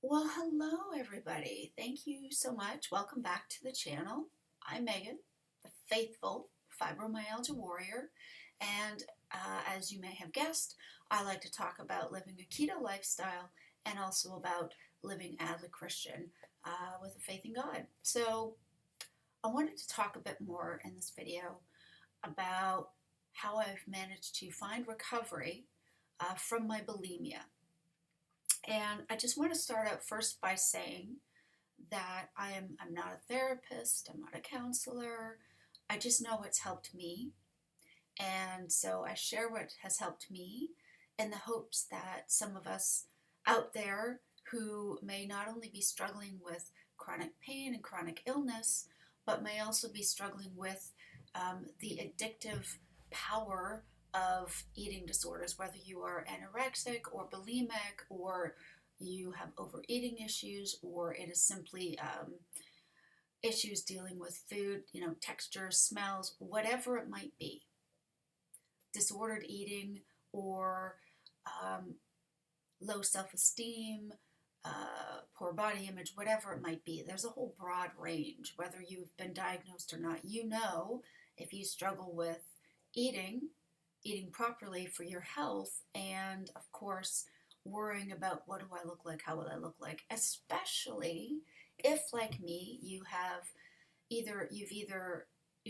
Well, hello everybody. Thank you so much. Welcome back to the channel. I'm Megan, the faithful fibromyalgia warrior, and as you may have guessed, I like to talk about living a keto lifestyle and also about living as a Christian with a faith in God. So I wanted to talk a bit more in this video about how I've managed to find recovery from my bulimia. And I just want to start out first by saying that I'm not a therapist, I'm not a counselor. I just know what's helped me. And so I share what has helped me in the hopes that some of us out there who may not only be struggling with chronic pain and chronic illness, but may also be struggling with the addictive power of eating disorders, whether you are anorexic or bulimic, or you have overeating issues, or it is simply issues dealing with food, textures, smells, whatever it might be, disordered eating, or um, low self esteem, poor body image, whatever it might be. There's a whole broad range, whether you've been diagnosed or not. If you struggle with eating, eating properly for your health, and of course, worrying about what do I look like, how will I look like, especially if, like me, you're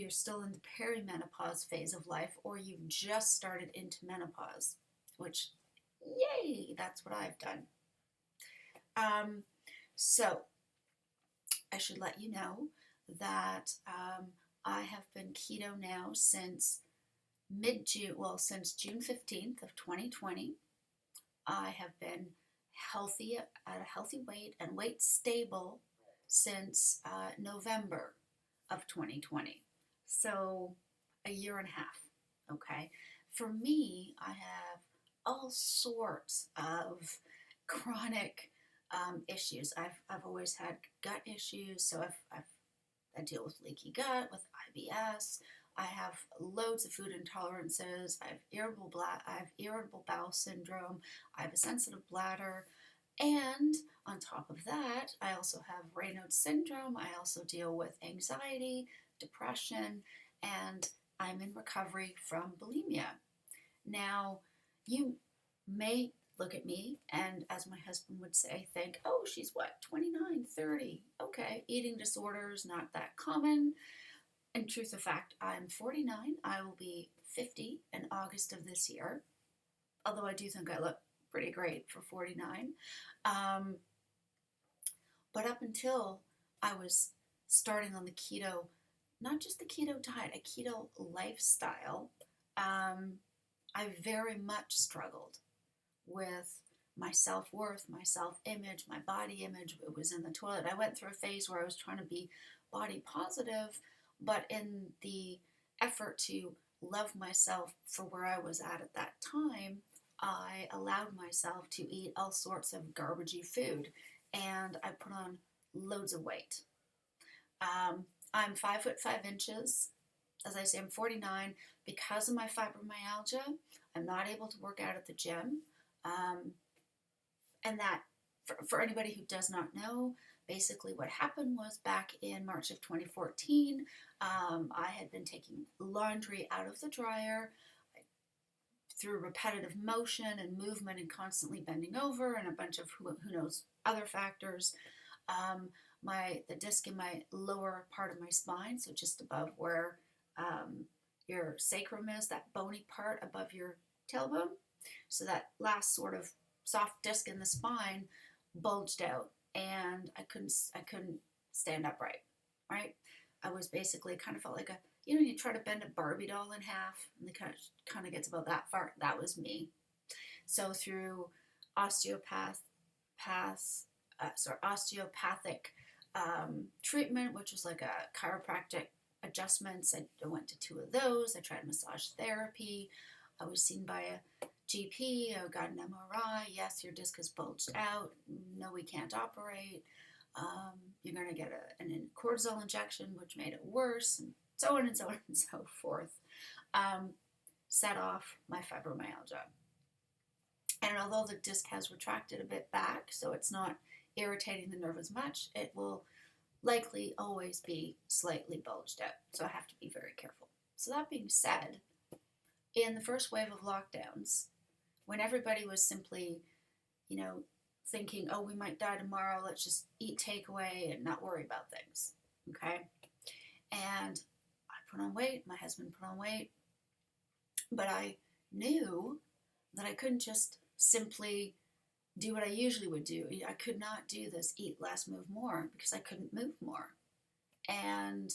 still in the perimenopause phase of life, or you've just started into menopause, which, yay, that's what I've done. Um, so I should let you know that I have been keto now since mid-June, well, since June 15th of 2020. I have been healthy at a healthy weight and weight stable since November of 2020. So a year and a half. Okay. For me, I have all sorts of chronic issues. I've always had gut issues, so I deal with leaky gut, with IBS. I have loads of food intolerances. I have irritable bowel syndrome. I have a sensitive bladder. And on top of that, I also have Raynaud's syndrome. I also deal with anxiety, depression, and I'm in recovery from bulimia. Now, you may look at me and, as my husband would say, think, oh, she's what, 29, 30? Okay, eating disorders, not that common. In truth of fact, I'm 49. I will be 50 in August of this year, although I do think I look pretty great for 49. Um, but up until I was starting on the keto, not just the keto diet, a keto lifestyle, I very much struggled with my self-worth, my self-image, my body image. It was in the toilet. I went through a phase where I was trying to be body positive, but in the effort to love myself for where I was at that time, I allowed myself to eat all sorts of garbagey food, and I put on loads of weight. I'm 5'5". As I say, I'm 49. Because of my fibromyalgia, I'm not able to work out at the gym. Um, and that, for anybody who does not know, basically what happened was back in March of 2014, I had been taking laundry out of the dryer through repetitive motion and movement and constantly bending over and a bunch of who knows other factors. Um, the disc in my lower part of my spine, so just above where your sacrum is, that bony part above your tailbone. So that last sort of soft disc in the spine bulged out, and I couldn't stand upright. Right? I was basically kind of felt like you try to bend a Barbie doll in half, and it kind of gets about that far. That was me. So through osteopathic treatment, which was like a chiropractic adjustments. I went to 2 of those. I tried massage therapy. I was seen by a GP. I got an MRI. Yes, your disc is bulged out. No, we can't operate. You're going to get a cortisol injection, which made it worse, and so on and so on and so forth. Set off my fibromyalgia. And although the disc has retracted a bit back, so it's not irritating the nerve as much, it will likely always be slightly bulged out. So I have to be very careful. So that being said, in the first wave of lockdowns, when everybody was simply, thinking, oh, we might die tomorrow, let's just eat takeaway and not worry about things, okay? And I put on weight, my husband put on weight, but I knew that I couldn't just simply do what I usually would do. I could not do this eat less, move more, because I couldn't move more. And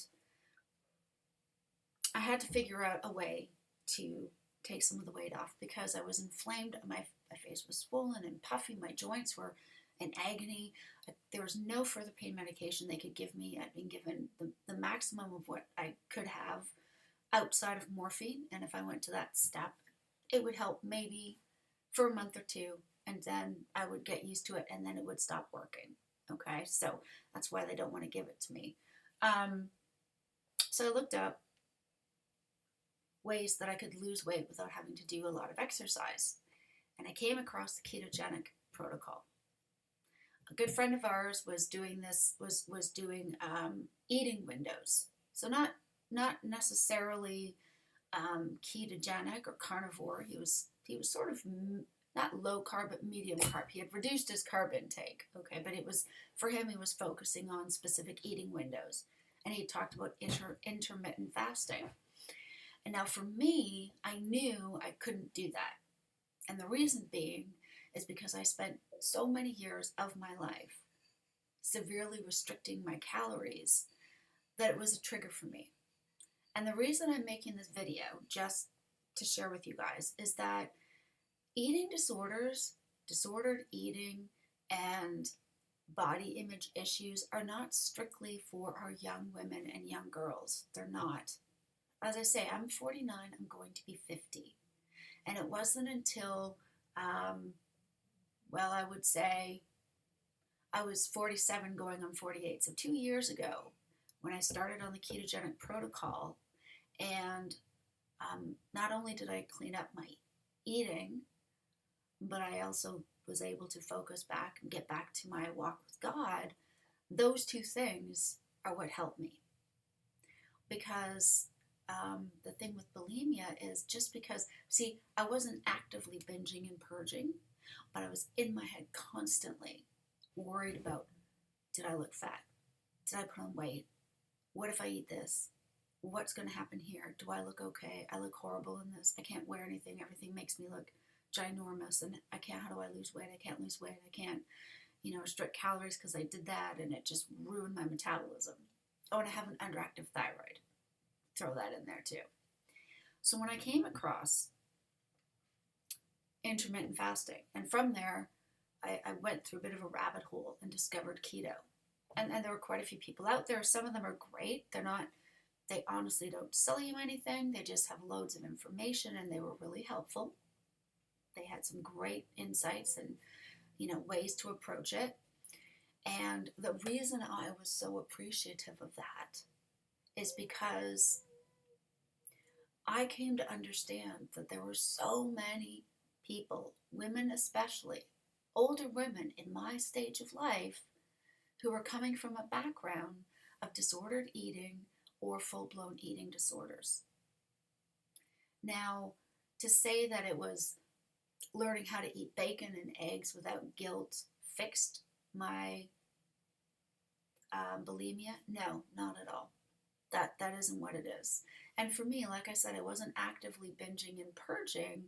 I had to figure out a way to take some of the weight off because I was inflamed. My face was swollen and puffy. My joints were in agony. There was no further pain medication they could give me. I'd been given the maximum of what I could have outside of morphine. And if I went to that step, it would help maybe for a month or two. And then I would get used to it and then it would stop working. Okay, so that's why they don't want to give it to me. So I looked up ways that I could lose weight without having to do a lot of exercise. And I came across the ketogenic protocol. A good friend of ours was doing this, was doing eating windows. So not necessarily ketogenic or carnivore. He was sort of not low carb, but medium carb. He had reduced his carb intake, okay, but it was, for him, he was focusing on specific eating windows. And he talked about intermittent fasting. And now for me, I knew I couldn't do that. And the reason being is because I spent so many years of my life severely restricting my calories that it was a trigger for me. And the reason I'm making this video, just to share with you guys, is that eating disorders, disordered eating, and body image issues are not strictly for our young women and young girls. They're not. As I say, I'm 49, I'm going to be 50. And it wasn't until, I would say I was 47 going on 48. So 2 years ago when I started on the ketogenic protocol, and not only did I clean up my eating, but I also was able to focus back and get back to my walk with God. Those two things are what helped me. Because the thing with bulimia is just because, see, I wasn't actively binging and purging, but I was in my head constantly worried about, did I look fat? Did I put on weight? What if I eat this? What's going to happen here? Do I look okay? I look horrible in this. I can't wear anything. Everything makes me look ginormous, and I can't, how do I lose weight? I can't lose weight. I can't, restrict calories because I did that, and it just ruined my metabolism. Oh, and I have an underactive thyroid. Throw that in there too. So when I came across intermittent fasting, and from there, I went through a bit of a rabbit hole and discovered keto. And there were quite a few people out there. Some of them are great. They honestly don't sell you anything. They just have loads of information, and they were really helpful. They had some great insights and, ways to approach it. And the reason I was so appreciative of that is because I came to understand that there were so many people, women especially, older women in my stage of life, who were coming from a background of disordered eating or full-blown eating disorders. Now, to say that it was learning how to eat bacon and eggs without guilt fixed my bulimia, no, not at all. That isn't what it is. And for me, like I said, I wasn't actively binging and purging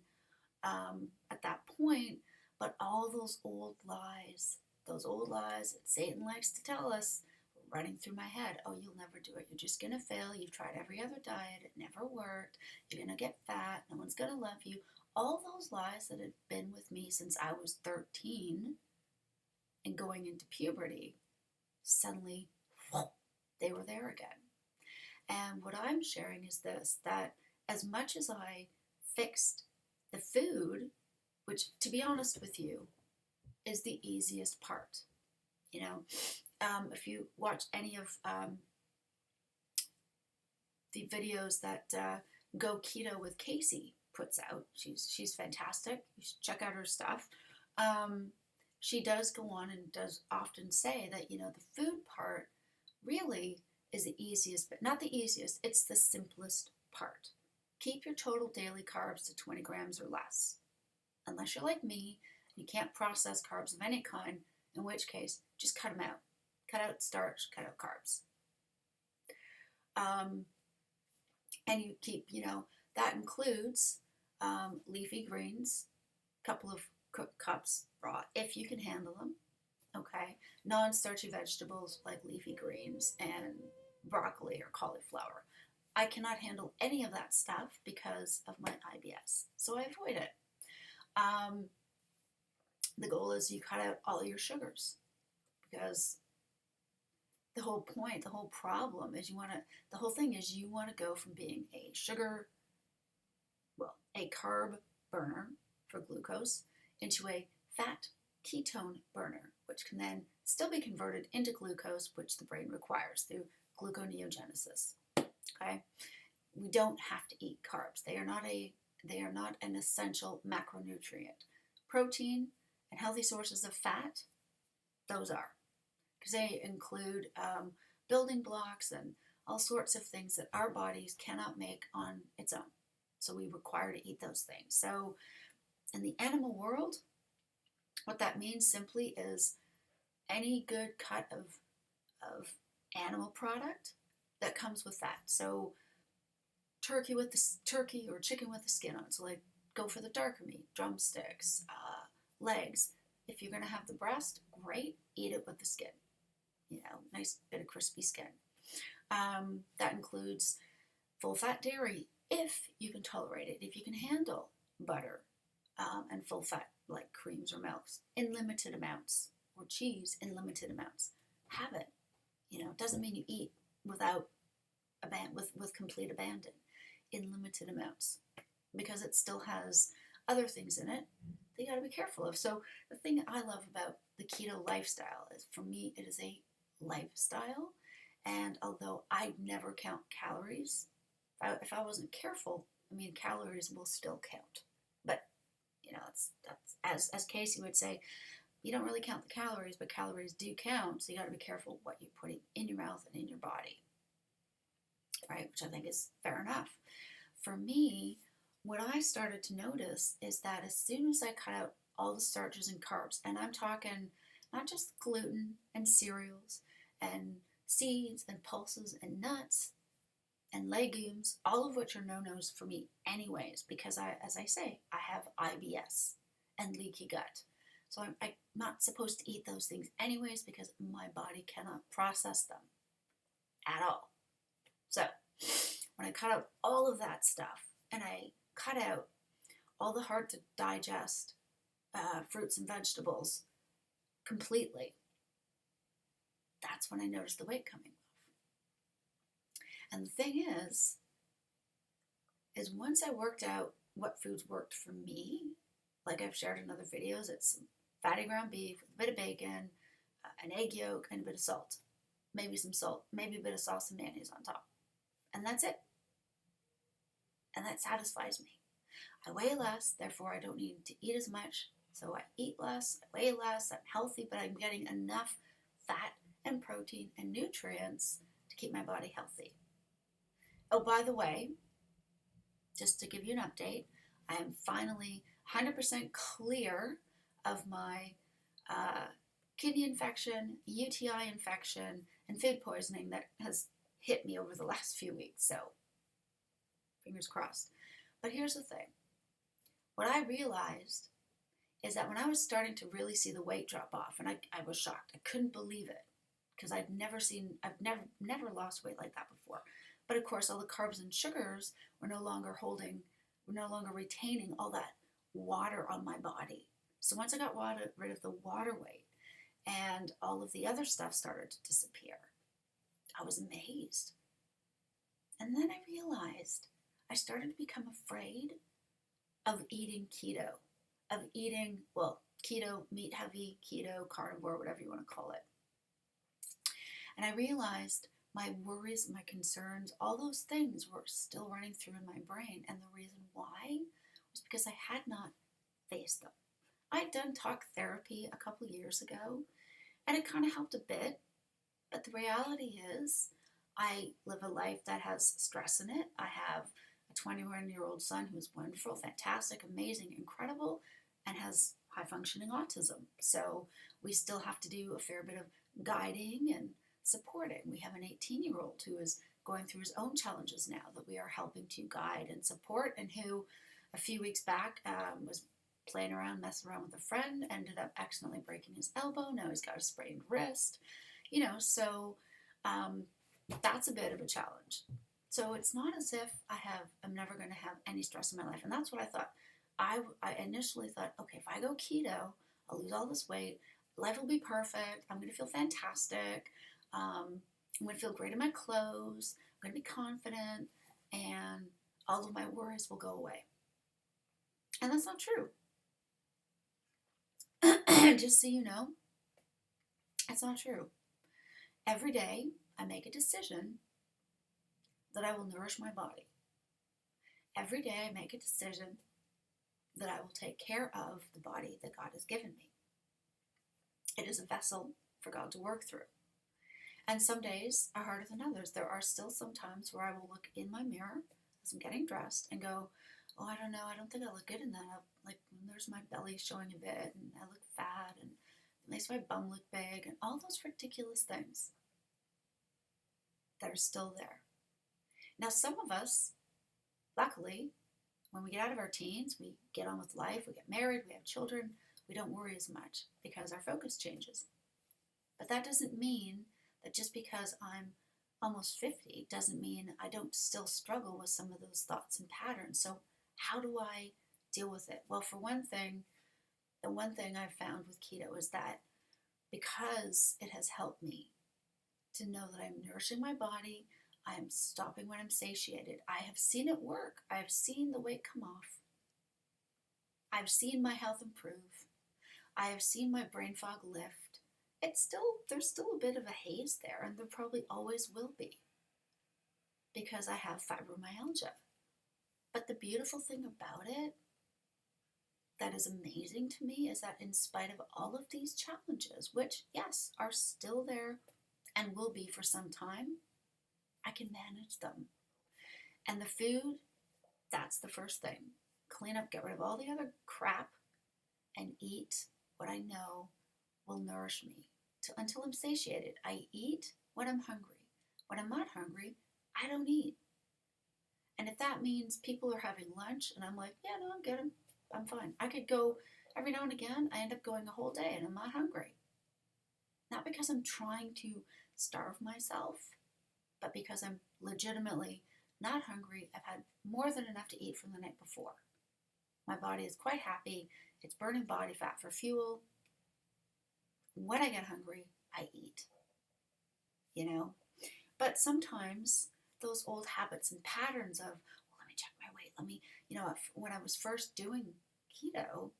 at that point, but all those old lies that Satan likes to tell us, were running through my head. Oh, you'll never do it. You're just going to fail. You've tried every other diet. It never worked. You're going to get fat. No one's going to love you. All those lies that had been with me since I was 13 and going into puberty, suddenly, they were there again. And what I'm sharing is this, that as much as I fixed the food, which, to be honest with you, is the easiest part. If you watch any of the videos that Go Keto with Casey puts out, she's fantastic. You should check out her stuff. she does go on and does often say that, the food part really is the easiest, but not the easiest, it's the simplest part. Keep your total daily carbs to 20 grams or less. Unless you're like me, you can't process carbs of any kind, in which case, just cut them out. Cut out starch, cut out carbs. And you keep, that includes leafy greens, a couple of cooked cups raw, if you can handle them, okay? Non-starchy vegetables like leafy greens and broccoli or cauliflower. I cannot handle any of that stuff because of my IBS, so I avoid it. The goal is you cut out all your sugars, because the whole point, the whole problem is the whole thing is you want to go from being a carb burner for glucose into a fat ketone burner, which can then still be converted into glucose, which the brain requires through gluconeogenesis. Okay? We don't have to eat carbs. They are not an essential macronutrient. Protein and healthy sources of fat, those are. Because they include building blocks and all sorts of things that our bodies cannot make on its own. So we require to eat those things. So in the animal world, what that means simply is any good cut of animal product that comes with fat. So turkey or chicken with the skin on. So like go for the darker meat, drumsticks, legs. If you're going to have the breast, great, eat it with the skin. Nice bit of crispy skin. That includes full fat dairy, if you can tolerate it, if you can handle butter and full fat like creams or milks in limited amounts, or cheese in limited amounts. Have it. It doesn't mean you eat with complete abandon, in limited amounts, because it still has other things in it that you got to be careful of. So the thing I love about the keto lifestyle is, for me, it is a lifestyle. And although I never count calories, if I wasn't careful, calories will still count. But that's as Casey would say, you don't really count the calories, but calories do count. So you got to be careful what you're putting in your mouth and in your body, right? Which I think is fair enough. For me, what I started to notice is that as soon as I cut out all the starches and carbs, and I'm talking not just gluten and cereals and seeds and pulses and nuts and legumes, all of which are no-nos for me anyways, because as I say, I have IBS and leaky gut. So I'm not supposed to eat those things anyways, because my body cannot process them at all. So when I cut out all of that stuff, and I cut out all the hard to digest fruits and vegetables completely, that's when I noticed the weight coming off. And the thing is once I worked out what foods worked for me, like I've shared in other videos, it's some fatty ground beef with a bit of bacon, an egg yolk, and a bit of salt. Maybe some salt, maybe a bit of sauce and mayonnaise on top. And that's it. And that satisfies me. I weigh less, therefore I don't need to eat as much. So I eat less, I weigh less, I'm healthy, but I'm getting enough fat and protein and nutrients to keep my body healthy. Oh, by the way, just to give you an update, I am finally 100% clear of my kidney infection, UTI infection, and food poisoning that has hit me over the last few weeks. So, fingers crossed. But here's the thing. What I realized is that when I was starting to really see the weight drop off, and I was shocked. I couldn't believe it, because I've never lost weight like that before. But of course, all the carbs and sugars were no longer retaining all that water on my body. So once I got rid of the water weight, and all of the other stuff started to disappear, I was amazed. And then I realized I started to become afraid of eating keto, keto, meat heavy, keto, carnivore, whatever you want to call it. And I realized my worries, my concerns, all those things were still running through in my brain. And the reason why was because I had not faced them. I'd done talk therapy a couple years ago, and it kind of helped a bit. But the reality is, I live a life that has stress in it. I have a 21-year-old son who's wonderful, fantastic, amazing, incredible, and has high functioning autism. So we still have to do a fair bit of guiding and supporting. We have an 18-year-old who is going through his own challenges now that we are helping to guide and support, and who a few weeks back was playing around, messing around with a friend, ended up accidentally breaking his elbow. Now he's got a sprained wrist. So that's a bit of a challenge. So it's not as if I'm never going to have any stress in my life. And that's what I thought. I initially thought, okay, if I go keto, I'll lose all this weight. Life will be perfect. I'm going to feel fantastic. I'm going to feel great in my clothes. I'm going to be confident. And all of my worries will go away. And that's not true. Just so you know, that's not true. Every day, I make a decision that I will nourish my body. Every day, I make a decision that I will take care of the body that God has given me. It is a vessel for God to work through. And some days are harder than others. There are still some times where I will look in my mirror as I'm getting dressed and go, oh, I don't know, I don't think I look good in that. Like, there's my belly showing a bit, and I look fat, and it makes my bum look big, and all those ridiculous things that are still there. Now, some of us, luckily, when we get out of our teens, we get on with life, we get married, we have children, we don't worry as much because our focus changes. But that doesn't mean that just because I'm almost 50 doesn't mean I don't still struggle with some of those thoughts and patterns. So how do I deal with it? Well, for one thing, the one thing I've found with keto is that because it has helped me to know that I'm nourishing my body, I am stopping when I'm satiated. I have seen it work. I have seen the weight come off. I've seen my health improve. I have seen my brain fog lift. There's still a bit of a haze there, and there probably always will be because I have fibromyalgia. But the beautiful thing about it that is amazing to me is that in spite of all of these challenges, which, yes, are still there and will be for some time, I can manage them. And the food, that's the first thing. Clean up, get rid of all the other crap, and eat what I know will nourish me until I'm satiated. I eat when I'm hungry. When I'm not hungry, I don't eat. And if that means people are having lunch and I'm like, yeah, no, I'm good, I'm fine. I could go every now and again, I end up going a whole day and I'm not hungry. Not because I'm trying to starve myself, but because I'm legitimately not hungry. I've had more than enough to eat from the night before. My body is quite happy. It's burning body fat for fuel. When I get hungry, I eat. But sometimes those old habits and patterns of, well, let me check my weight. When I was first doing keto,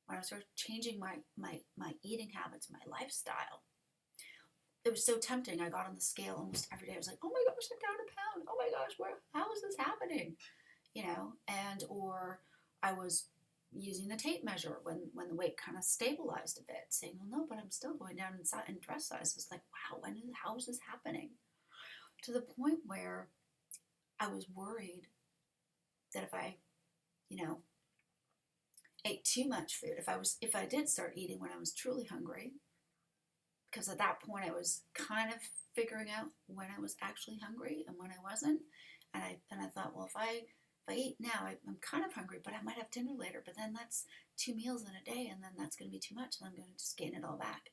when I was first changing my eating habits, my lifestyle, it was so tempting. I got on the scale almost every day. I was like, oh my gosh, I'm down a pound. Oh my gosh, how is this happening? Or I was using the tape measure when the weight kind of stabilized a bit, saying, well, no, but I'm still going down in dress size. It's like, wow, how is this happening? To the point where I was worried that if I, ate too much food, if I did start eating when I was truly hungry, because at that point I was kind of figuring out when I was actually hungry and when I wasn't, and I thought, well, if I eat now, I'm kind of hungry, but I might have dinner later, but then that's 2 meals in a day, and then that's going to be too much, and I'm going to just gain it all back.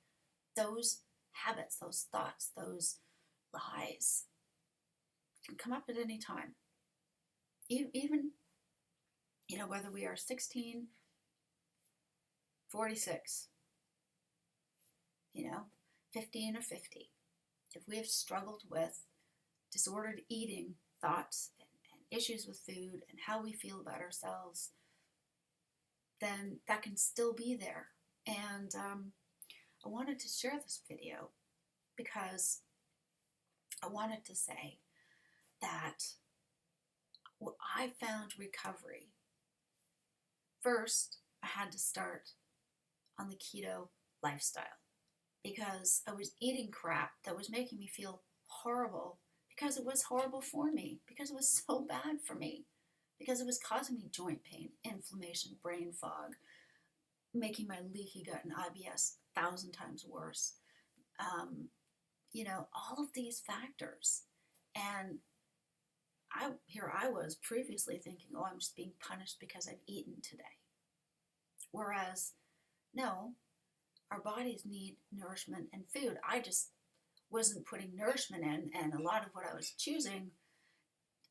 Those habits, those thoughts, those lies can come up at any time. Even, whether we are 16, 46, 15 or 50, if we have struggled with disordered eating thoughts and issues with food and how we feel about ourselves, then that can still be there. And I wanted to share this video because I wanted to say that I found recovery. First, I had to start on the keto lifestyle because I was eating crap that was making me feel horrible because it was horrible for me, because it was so bad for me, because it was causing me joint pain, inflammation, brain fog, making my leaky gut and IBS 1,000 times worse. All of these factors. And I was previously thinking, oh, I'm just being punished because I've eaten today. Whereas, no, our bodies need nourishment and food. I just wasn't putting nourishment in, and a lot of what I was choosing,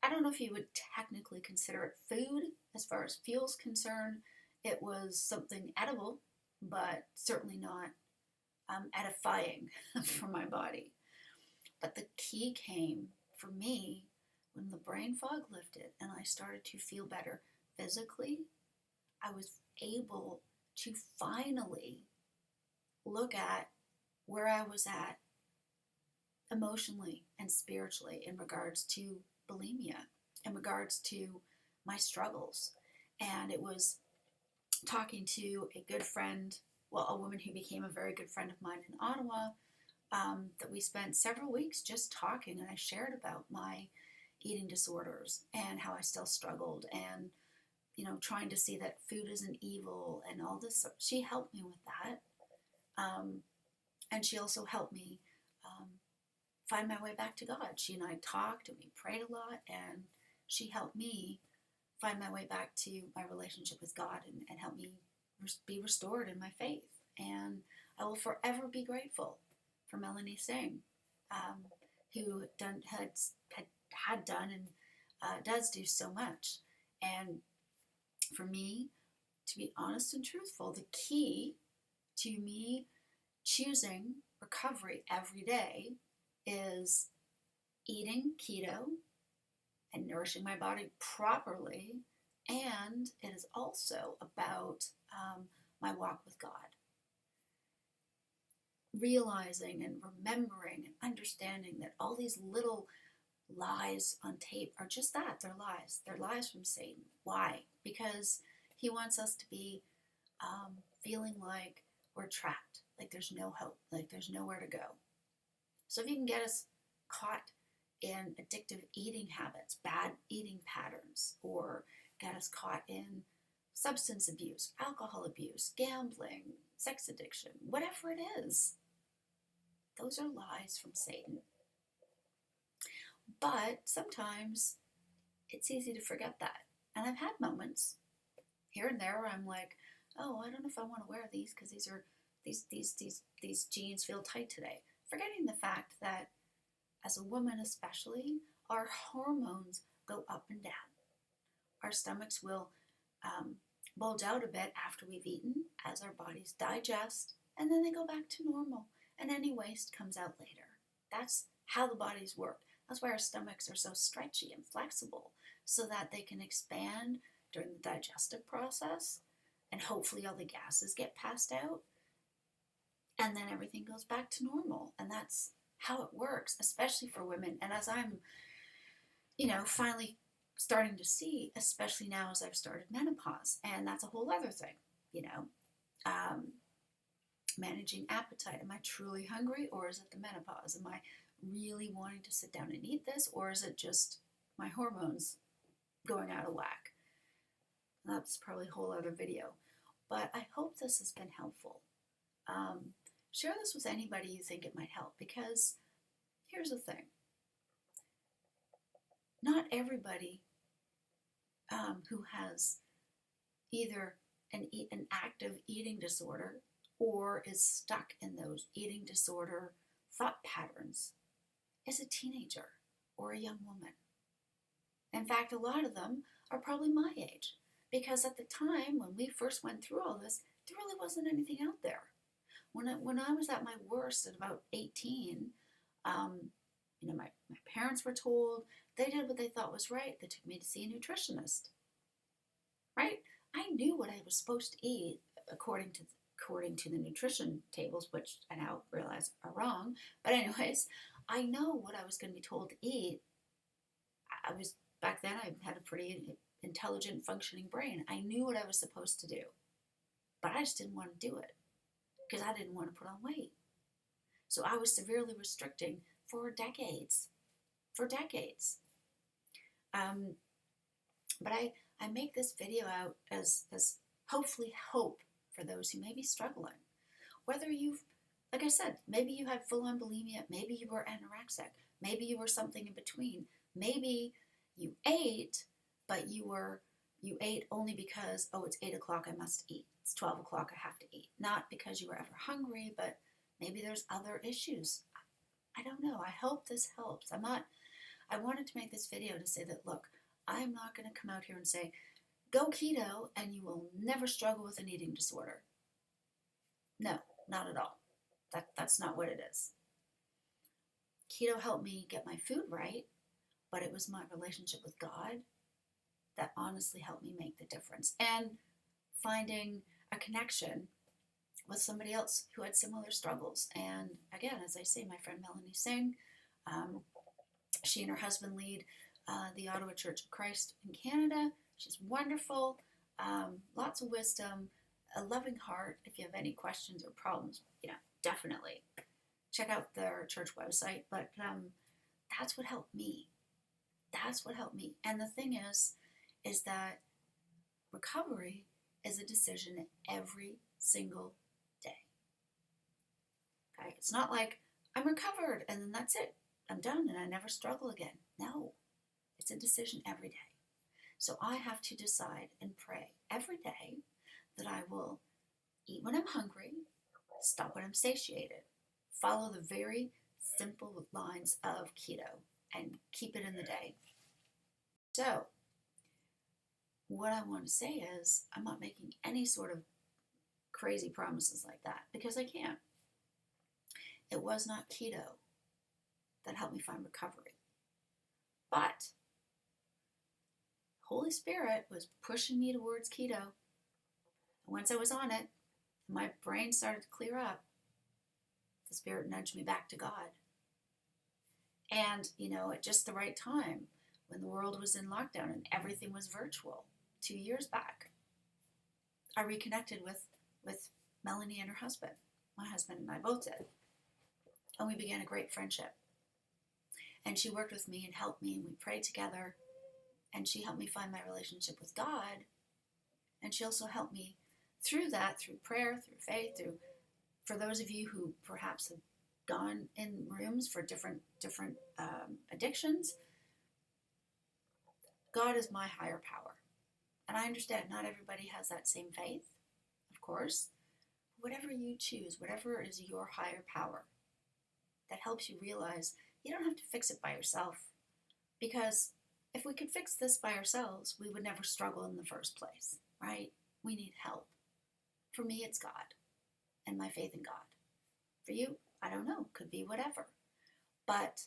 I don't know if you would technically consider it food as far as fuel's concerned. It was something edible, but certainly not edifying for my body. But the key came for me when the brain fog lifted and I started to feel better physically. I was able to finally look at where I was at emotionally and spiritually in regards to bulimia, in regards to my struggles. And it was talking to a good friend, well, a woman who became a very good friend of mine in Ottawa, that we spent several weeks just talking, and I shared about my eating disorders and how I still struggled, and trying to see that food isn't evil and all this. She helped me with that, and she also helped me find my way back to God. She and I talked and we prayed a lot, and she helped me find my way back to my relationship with God and help me be restored in my faith. And I will forever be grateful for Melanie Singh, who had done and does do so much. And for me, to be honest and truthful, the key to me choosing recovery every day is eating keto and nourishing my body properly. And it is also about my walk with God. Realizing and remembering and understanding that all these little lies on tape are just that. They're lies. They're lies from Satan. Why? Because he wants us to be feeling like we're trapped, like there's no hope, like there's nowhere to go. So if you can get us caught in addictive eating habits, bad eating patterns, or get us caught in substance abuse, alcohol abuse, gambling, sex addiction, whatever it is, those are lies from Satan. But sometimes it's easy to forget that. And I've had moments here and there where I'm like, oh, I don't know if I want to wear these because these jeans feel tight today. Forgetting the fact that as a woman especially, our hormones go up and down. Our stomachs will bulge out a bit after we've eaten as our bodies digest, and then they go back to normal, and any waste comes out later. That's how the bodies work. That's why our stomachs are so stretchy and flexible, so that they can expand during the digestive process, and hopefully all the gases get passed out, and then everything goes back to normal. And that's how it works, especially for women. And as I'm, finally starting to see, especially now as I've started menopause, and that's a whole other thing, managing appetite. Am I truly hungry, or is it the menopause? Am I really wanting to sit down and eat this, or is it just my hormones going out of whack? That's probably a whole other video. But I hope this has been helpful. Share this with anybody you think it might help, because here's the thing. Not everybody who has either an active eating disorder or is stuck in those eating disorder thought patterns is a teenager or a young woman. In fact, a lot of them are probably my age, because at the time when we first went through all this, there really wasn't anything out there. When I was at my worst at about 18, my parents were told, they did what they thought was right. They took me to see a nutritionist, right? I knew what I was supposed to eat according to the nutrition tables, which I now realize are wrong. But anyways, I know what I was going to be told to eat. Back then I had a pretty intelligent, functioning brain. I knew what I was supposed to do, but I just didn't want to do it. because I didn't want to put on weight. So I was severely restricting for decades. For decades. But I make this video out as hopefully hope for those who may be struggling. Whether you've, like I said, maybe you had full-on bulimia, maybe you were anorexic, maybe you were something in between, maybe you ate, but you ate only because, oh, it's 8 o'clock, I must eat. It's 12 o'clock, I have to eat. Not because you were ever hungry, but maybe there's other issues. I don't know. I hope this helps. I wanted to make this video to say that, look, I'm not going to come out here and say, go keto and you will never struggle with an eating disorder. No, not at all. That's not what it is. Keto helped me get my food right, but it was my relationship with God that honestly helped me make the difference. And finding a connection with somebody else who had similar struggles. And again, as I say, my friend Melanie Singh, she and her husband lead the Ottawa Church of Christ in Canada. She's wonderful, lots of wisdom, a loving heart. If you have any questions or problems, definitely check out their church website. But that's what helped me. That's what helped me. And the thing is that recovery is a decision every single day. Okay? It's not like I'm recovered and then that's it. I'm done and I never struggle again. No, it's a decision every day. So I have to decide and pray every day that I will eat when I'm hungry, stop when I'm satiated, follow the very simple lines of keto, and keep it in the day. So what I want to say is I'm not making any sort of crazy promises like that because I can't. It was not keto that helped me find recovery. But Holy Spirit was pushing me towards keto. And once I was on it, my brain started to clear up. The Spirit nudged me back to God. And, at just the right time, when the world was in lockdown and everything was virtual, 2 years back, I reconnected with Melanie and her husband. My husband and I both did. And we began a great friendship. And she worked with me and helped me, and we prayed together. And she helped me find my relationship with God. And she also helped me through that, through prayer, through faith, for those of you who perhaps have gone in rooms for different addictions, God is my higher power. And I understand not everybody has that same faith, of course. Whatever you choose, whatever is your higher power, that helps you realize you don't have to fix it by yourself. Because if we could fix this by ourselves, we would never struggle in the first place, right? We need help. For me, it's God and my faith in God. For you, I don't know, could be whatever. But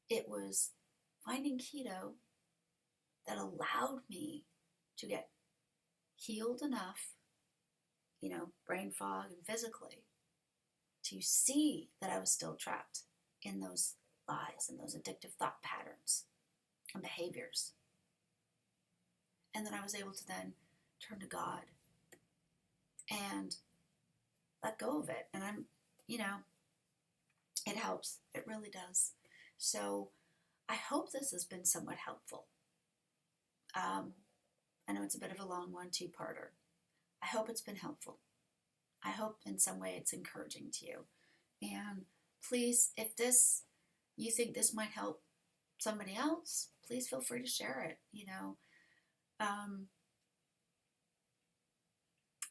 it was finding keto that allowed me to get healed enough, brain fog and physically, to see that I was still trapped in those lies and those addictive thought patterns and behaviors. And then I was able to then turn to God and let go of it. And it helps. It really does. So I hope this has been somewhat helpful. I know it's a bit of a long one, two-parter. I hope it's been helpful. I hope in some way it's encouraging to you. And please, if you think this might help somebody else, please feel free to share it.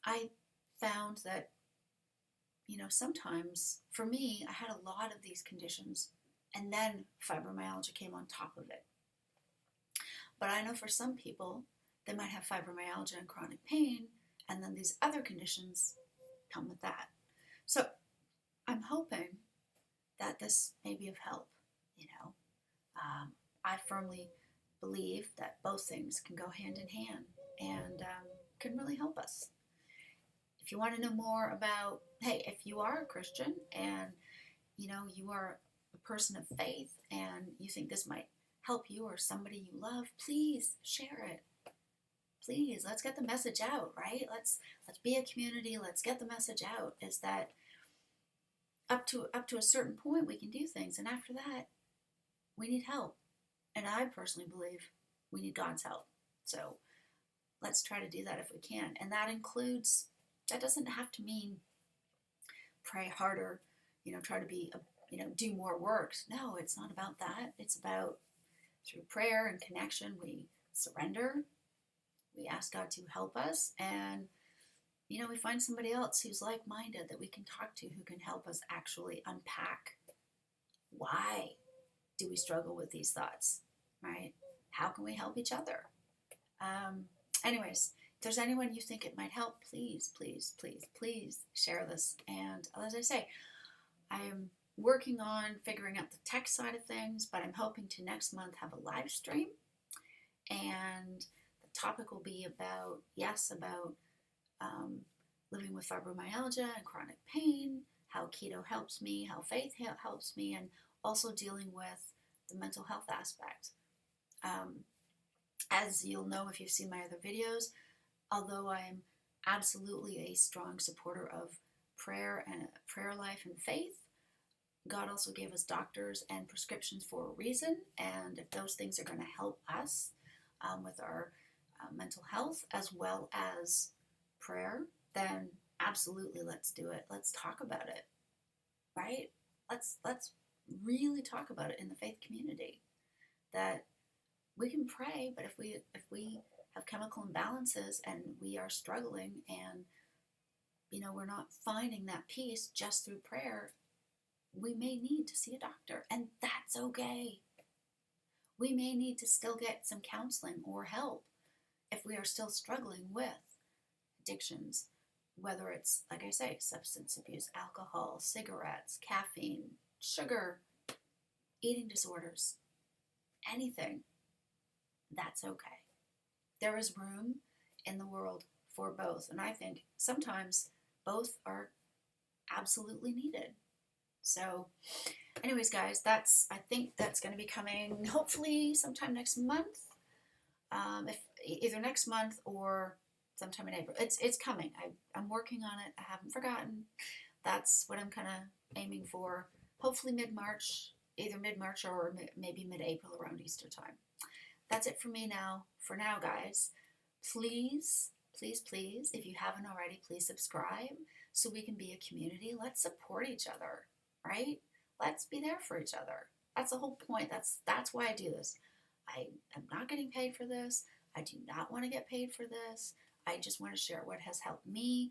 I found that, sometimes for me, I had a lot of these conditions and then fibromyalgia came on top of it. But I know for some people, they might have fibromyalgia and chronic pain, and then these other conditions come with that. So I'm hoping that this may be of help. I firmly believe that both things can go hand in hand and can really help us. If you want to know more about, if you are a Christian and you are a person of faith and you think this might help you or somebody you love, please share it. please, let's get the message out, right? Let's be a community. Let's get the message out. Is that up to a certain point we can do things, and after that we need help. And I personally believe we need God's help. So let's try to do that if we can. And that includes, that doesn't have to mean pray harder, try to be, do more works. No, it's not about that. It's about through prayer and connection, we surrender. We ask God to help us. And, we find somebody else who's like-minded that we can talk to, who can help us actually unpack why do we struggle with these thoughts, right? How can we help each other? Anyways, if there's anyone you think it might help, please, please, please, please share this. And as I say, I am working on figuring out the tech side of things, but I'm hoping to next month have a live stream. And the topic will be about living with fibromyalgia and chronic pain, how keto helps me, how faith helps me, and also dealing with the mental health aspect. As you'll know if you've seen my other videos, although I am absolutely a strong supporter of prayer and prayer life and faith, God also gave us doctors and prescriptions for a reason. And if those things are going to help us with our mental health as well as prayer, then absolutely let's do it. Let's talk about it, right? Let's really talk about it in the faith community. That we can pray, but if we have chemical imbalances and we are struggling and we're not finding that peace just through prayer, we may need to see a doctor, and that's okay. We may need to still get some counseling or help if we are still struggling with addictions, whether it's, like I say, substance abuse, alcohol, cigarettes, caffeine, sugar, eating disorders, anything. That's okay. There is room in the world for both, and I think sometimes both are absolutely needed. So anyways, guys, I think that's going to be coming hopefully sometime next month. If either next month or sometime in April. It's coming. I'm working on it. I haven't forgotten. That's what I'm kind of aiming for. Hopefully mid-March, either mid-March or maybe mid-April around Easter time. That's it for me now. For now, guys, please, please, please, if you haven't already, please subscribe so we can be a community. Let's support each other, right? Let's be there for each other. That's the whole point. That's why I do this. I am not getting paid for this. I do not want to get paid for this. I just want to share what has helped me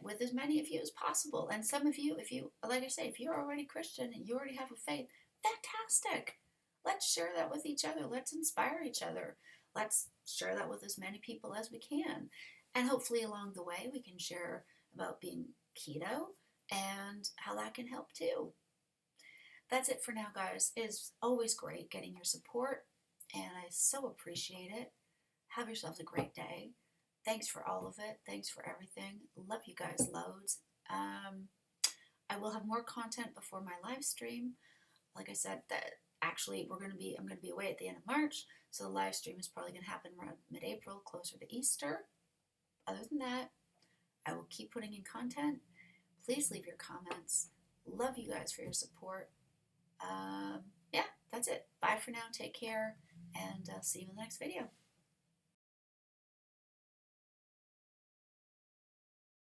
with as many of you as possible. And some of you, if you, like I say, if you're already Christian and you already have a faith, fantastic. Let's share that with each other. Let's inspire each other. Let's share that with as many people as we can. And hopefully along the way, we can share about being keto and how that can help too. That's it for now, guys. It's always great getting your support, and I so appreciate it. Have yourselves a great day. Thanks for all of it. Thanks for everything. Love you guys loads. I will have more content before my live stream. Like I said, that actually I'm going to be away at the end of March, so the live stream is probably going to happen around mid-April, closer to Easter. Other than that, I will keep putting in content. Please leave your comments. Love you guys for your support. Yeah, that's it. Bye for now. Take care, and see you in the next video.